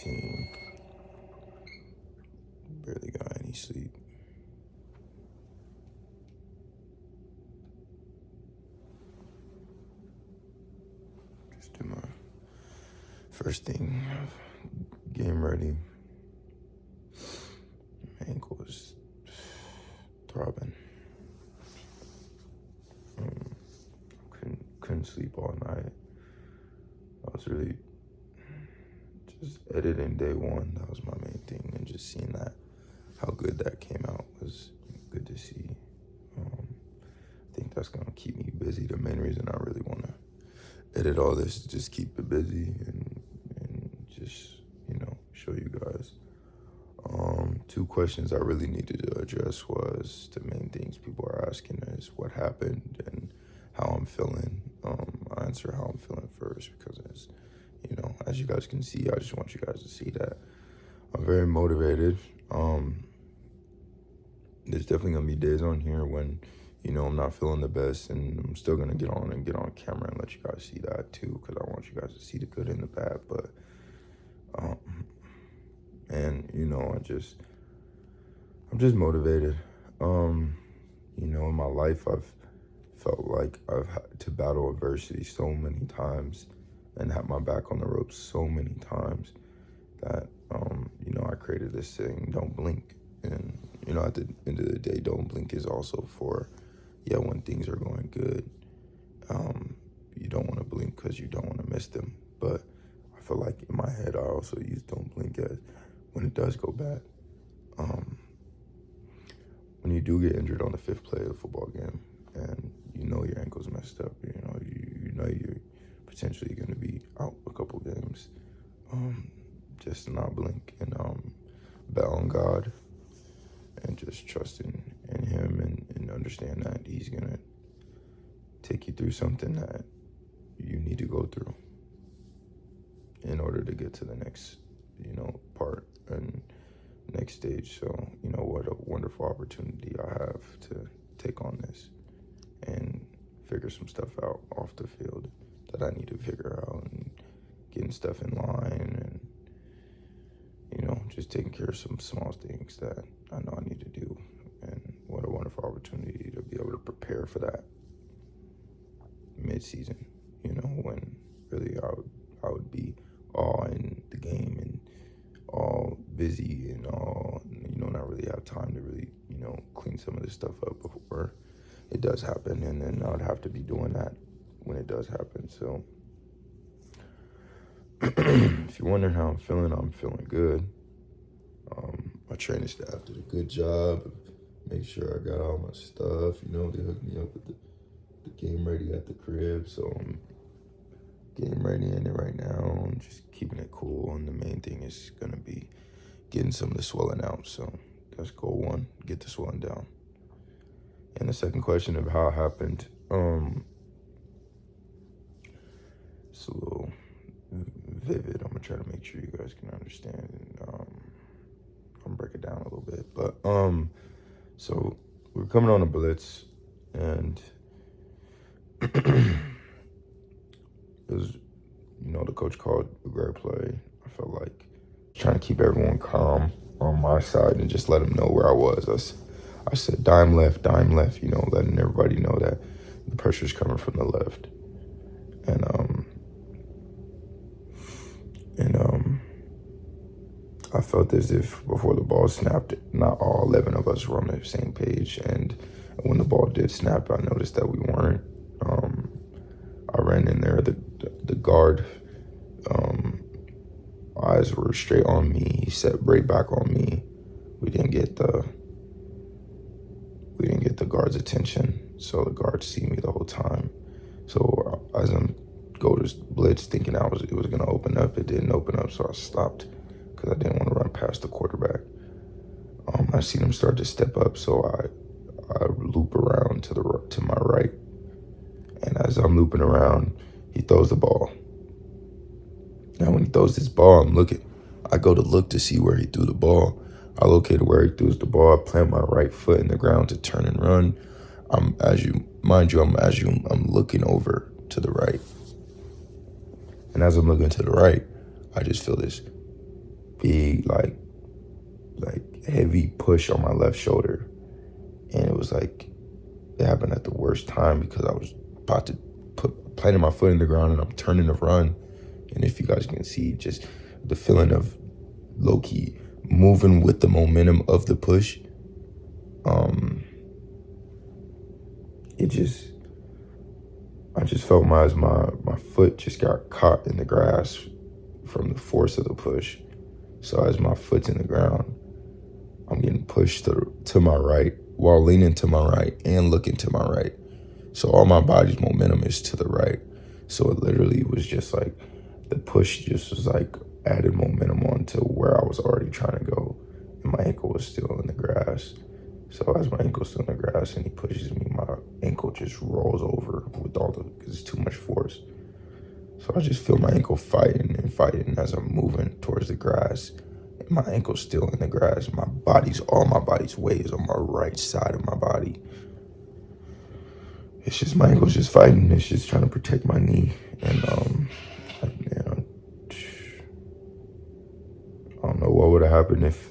routine. Barely got any sleep. Just do my first thing, game ready. My ankle was throbbing. Couldn't sleep all night. I was really just editing day one. That was my main thing, and just seeing that how good that came out was good to see. I think that's gonna keep me busy. The main reason I really want to edit all this is just keep it busy and just show you guys. Two questions I really needed to address was the main things people are asking is what happened and how I'm feeling. I answer how I'm feeling first because as you guys can see, I just want you guys to see that I'm very motivated. There's definitely gonna be days on here when I'm not feeling the best, and I'm still gonna get on camera and let you guys see that too, because I want you guys to see the good and the bad. But I'm just motivated. In my life, I've felt like I've had to battle adversity so many times and had my back on the ropes so many times that, I created this thing, don't blink. And, at the end of the day, don't blink is also for, when things are going good. You don't want to blink because you don't want to miss them. But I feel like in my head, I also use don't blink as when it does go bad. When you do get injured on the fifth play of a football game and your ankle's messed up, you're potentially going to be out a couple games, just to not blink and bet on God and just trusting in him and understand that he's going to take you through something that you need to go through in order to get to the next, part and next stage. So, what a wonderful opportunity I have to take on this and figure some stuff out off the field that I need to figure out and getting stuff in line and, just taking care of some small things that I know I need to do. And what a wonderful opportunity to be able to prepare for that mid-season, when really I would be all in the game and all busy and all, not really have time to really, clean some of this stuff up before it does happen. And then I would have to be doing that when it does happen. So if you're wondering how I'm feeling good. My training staff did a good job of making sure I got all my stuff. They hooked me up with the game ready at the crib. So I'm game ready in it right now and just keeping it cool. And the main thing is going to be getting some of the swelling out. So that's goal one, get the swelling down. And the second question of how it happened, it's a little vivid. I'm going to try to make sure you guys can understand. And I'm break it down a little bit. But so we're coming on a blitz, and it was, the coach called a great play. I felt like trying to keep everyone calm on my side and just let them know where I was. I said dime left, letting everybody know that the pressure's coming from the left. And I felt as if before the ball snapped, not all 11 of us were on the same page. And when the ball did snap, I noticed that we weren't. I ran in there, the guard eyes were straight on me. He set right back on me. We didn't get the guard's attention, so the guards see me the whole time. So as I'm go to blitz, thinking it was gonna open up, it didn't open up, so I stopped because I didn't want to run past the quarterback. I seen him start to step up, so I loop around to my right, and as I'm looping around, he throws the ball. Now when he throws this ball, I go to look to see where he threw the ball. I located where he threw the ball. I plant my right foot in the ground to turn and run. I'm looking over to the right. And as I'm looking to the right, I just feel this big, heavy push on my left shoulder. And it was like, it happened at the worst time because I was about to planting my foot in the ground and I'm turning to run. And if you guys can see, just the feeling of low-key moving with the momentum of the push, I just felt my foot just got caught in the grass from the force of the push. So as my foot's in the ground, I'm getting pushed to my right while leaning to my right and looking to my right. So all my body's momentum is to the right. So it literally was just like, the push just was like added momentum onto where I was already trying to go. And my ankle was still in the grass. So as my ankle's still in the grass and he pushes me, my ankle just rolls over because it's too much force. So I just feel my ankle fighting as I'm moving towards the grass. And my ankle's still in the grass. All my body's weight is on my right side of my body. It's just, my ankle's just fighting. It's just trying to protect my knee. And I don't know what would have happened if,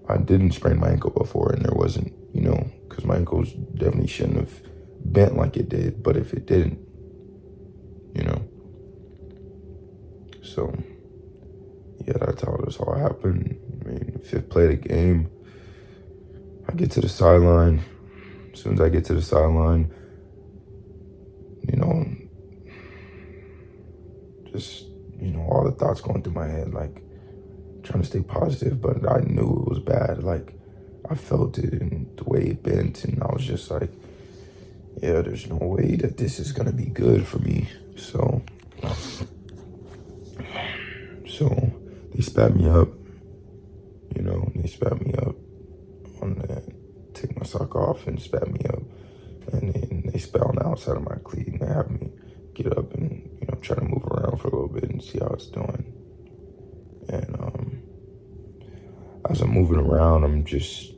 I didn't sprain my ankle before and there wasn't, because my ankles definitely shouldn't have bent like it did. But if it didn't, so yeah, that's how this all happened. I mean, fifth play of the game, I get to the sideline. As soon as I get to the sideline, just, all the thoughts going through my head, like trying to stay positive, but I knew it was bad. Like, I felt it and the way it bent, and I was just like, yeah, there's no way that this is gonna be good for me. So they spat me up, on that, take my sock off and spat me up. And then they spat on the outside of my cleat and they have me get up and, try to move around for a little bit and see how it's doing. And as I'm moving around, I'm just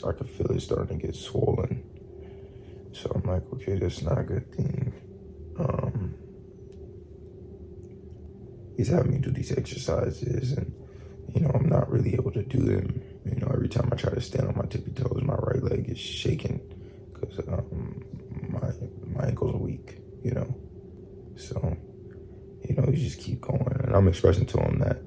I can feel it starting to get swollen. So I'm like, okay, that's not a good thing. He's having me do these exercises and, I'm not really able to do them. Every time I try to stand on my tippy toes, my right leg is shaking because my ankle's weak, So, you just keep going. And I'm expressing to him that,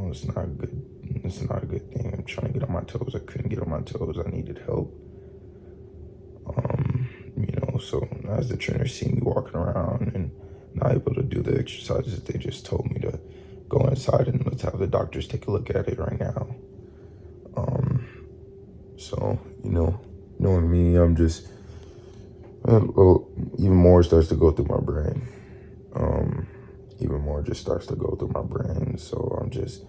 it's not good. It's not a good thing. I'm trying to get on my toes. I couldn't get on my toes. I needed help. So as the trainers see me walking around and not able to do the exercises, they just told me to go inside and let's have the doctors take a look at it right now. So, knowing me, I'm just, even more starts to go through my brain. Even more just starts to go through my brain. So I'm just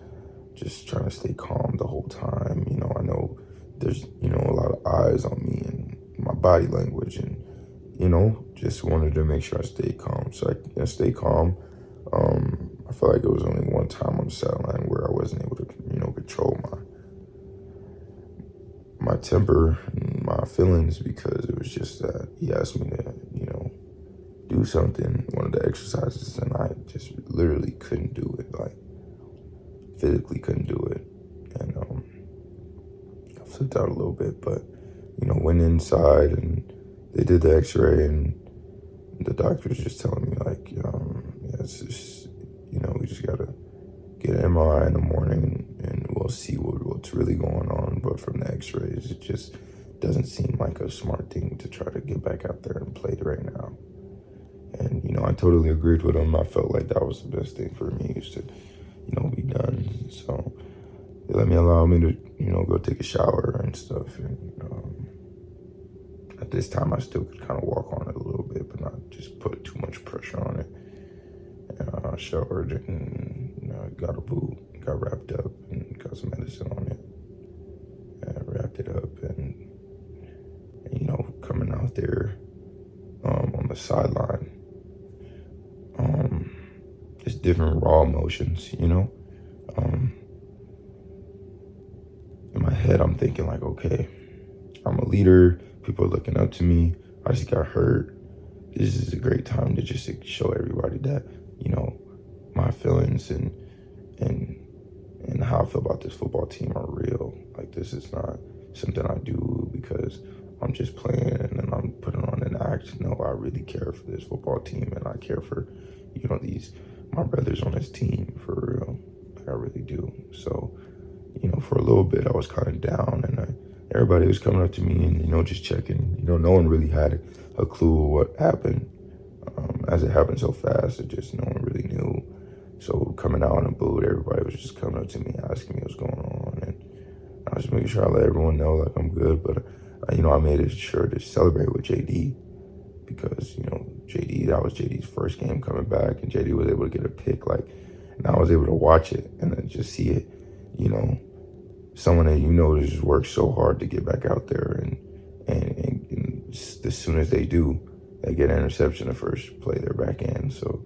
trying to stay calm the whole time. I know there's, a lot of eyes on me and my body language and, just wanted to make sure I stay calm. So I can stay calm. I feel like it was only one time on the sideline where I wasn't able to, control my temper and my feelings, because it was just that he asked me to, do something, one of the exercises, and I just literally couldn't do it, like physically couldn't do it. And I flipped out a little bit, but, went inside and they did the x-ray and the doctor was just telling me like, it's just, we just gotta get an MRI in the morning and we'll see what's really going on. But from the x-rays, it just doesn't seem like a smart thing to try to get back out there and play right now. And, I totally agreed with him. I felt like that was the best thing for me, is to, be done. So they allow me to, go take a shower and stuff. And at this time, I still could kind of walk on it a little bit, but not just put too much pressure on it. And I showered and got a boot, got wrapped up and got some medicine on it. And wrapped it up and coming out there on the sideline, it's different raw emotions, in my head, I'm thinking like, okay, I'm a leader. People are looking up to me. I just got hurt. This is a great time to just show everybody that, my feelings and and how I feel about this football team are real. Like, this is not something I do because I'm just playing and then I'm putting on an act. No, I really care for this football team, and I care for, these my brothers on this team for real. Like, I really do. So, for a little bit I was kind of down, and everybody was coming up to me and just checking. No one really had a clue what happened. As it happened so fast, it just no one really knew. So coming out in a boot, everybody was just coming up to me, asking me what's going on, and I was just making sure I let everyone know like I'm good. But I made it sure to celebrate with JD because JD, that was JD's first game coming back, and JD was able to get a pick, like, and I was able to watch it and then just see it. Someone that just worked so hard to get back out there, and as soon as they do, they get an interception the first play they're back in. So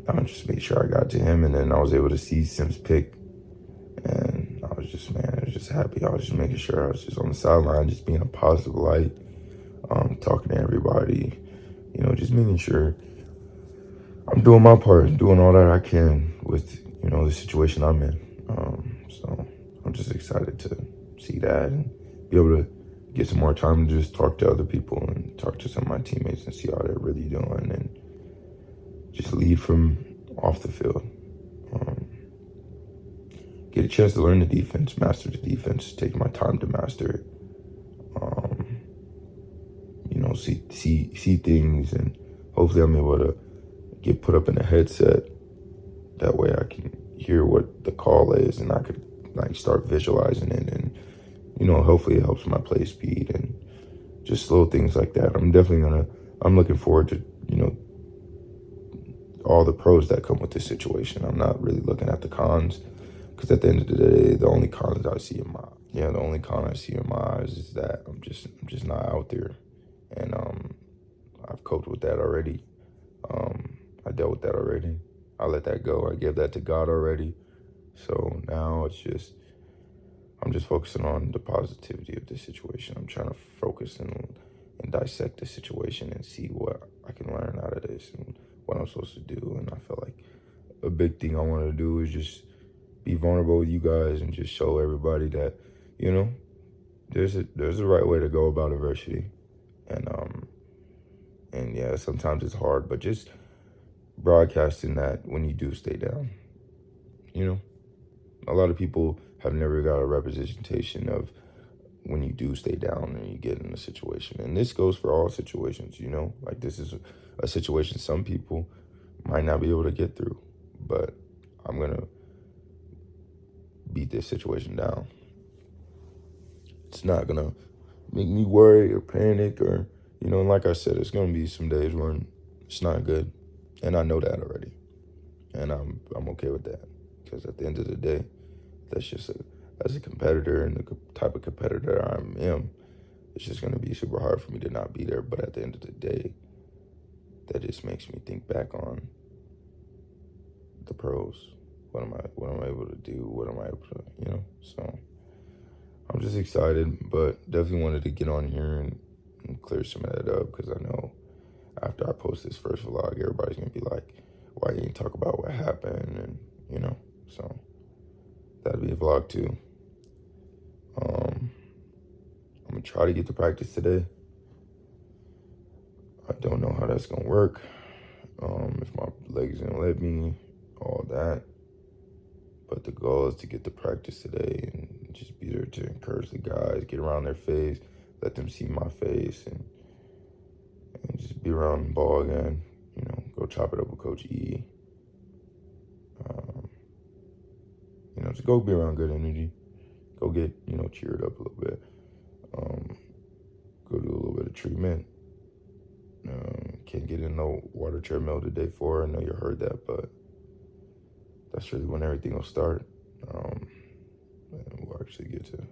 I just made sure I got to him, and then I was able to see Sims pick, and I was just, man, I was just happy. I was just making sure I was just on the sideline, just being a positive light, talking to everybody, just making sure I'm doing my part, doing all that I can with, the situation I'm in. So I'm just excited to see that and be able to get some more time to just talk to other people and talk to some of my teammates and see how they're really doing, and just lead from off the field. Get a chance to learn the defense, master the defense, take my time to master it. See things, and hopefully I'm able to get put up in a headset. That way I can hear what the call is, and I could like start visualizing it, and hopefully it helps my play speed and just little things like that. I'm looking forward to all the pros that come with this situation. I'm not really looking at the cons, because at the end of the day, the only con I see in my eyes is that I'm just not out there, and I've coped with that already. I dealt with that already. I let that go. I gave that to God already. So now I'm just focusing on the positivity of the situation. I'm trying to focus and dissect the situation and see what I can learn out of this and what I'm supposed to do. And I feel like a big thing I want to do is just be vulnerable with you guys and just show everybody that, there's a right way to go about adversity. And yeah, sometimes it's hard, but just broadcasting that when you do stay down, a lot of people have never got a representation of when you do stay down and you get in a situation. And this goes for all situations, like this is a situation some people might not be able to get through, but I'm going to beat this situation down. It's not going to make me worry or panic or, like I said, it's going to be some days when it's not good. And I know that already. And I'm okay with that, because at the end of the day, that's just as a competitor and the type of competitor I am, it's just going to be super hard for me to not be there. But at the end of the day, that just makes me think back on the pros. What am I able to do? What am I able to, So I'm just excited, but definitely wanted to get on here and clear some of that up, because I know after I post this first vlog, everybody's going to be like, why you ain't talk about what happened? And, so that'll be a vlog too. I'm going to try to get to practice today. I don't know how that's going to work. If my legs going to let me, all that. But the goal is to get to practice today and just be there to encourage the guys, get around their face, let them see my face, and just be around the ball again. Go chop it up with Coach E. Just go be around good energy. Go get, cheered up a little bit. Go do a little bit of treatment. Can't get in no water treadmill the day 4. I know you heard that, but that's really when everything will start. And we'll actually get to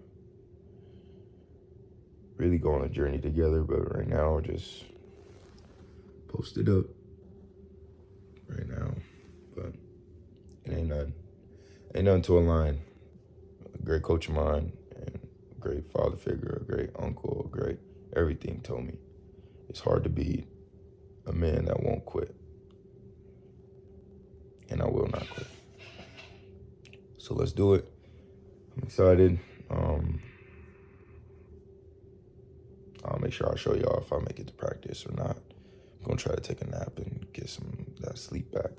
really go on a journey together. But right now, we're just posted up right now. But it ain't nothing to a line. A great coach of mine and a great father figure, a great uncle, a great everything told me it's hard to be a man that won't quit. and I will not quit. So let's do it. I'm excited. I'll make sure I show y'all if I make it to practice or not. I'm gonna try to take a nap and get some of that sleep back.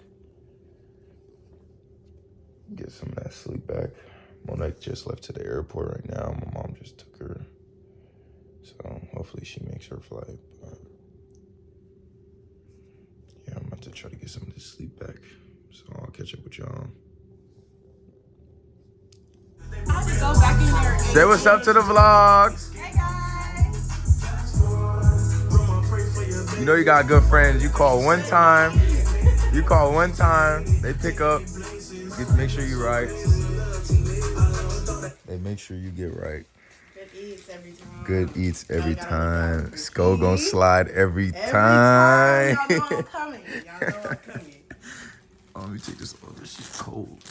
Monet just left to the airport right now. My mom just took her. So hopefully she makes her flight. But yeah, I'm about to try to get some of this sleep back. So I'll catch up with y'all. Say what's up to the vlogs. Hey guys. You know you got good friends. You call one time, they pick up. Make sure you right. They make sure you get right. Good eats every time. Sko gonna slide every time. Y'all know I'm coming. Oh, let me take this over. She's cold.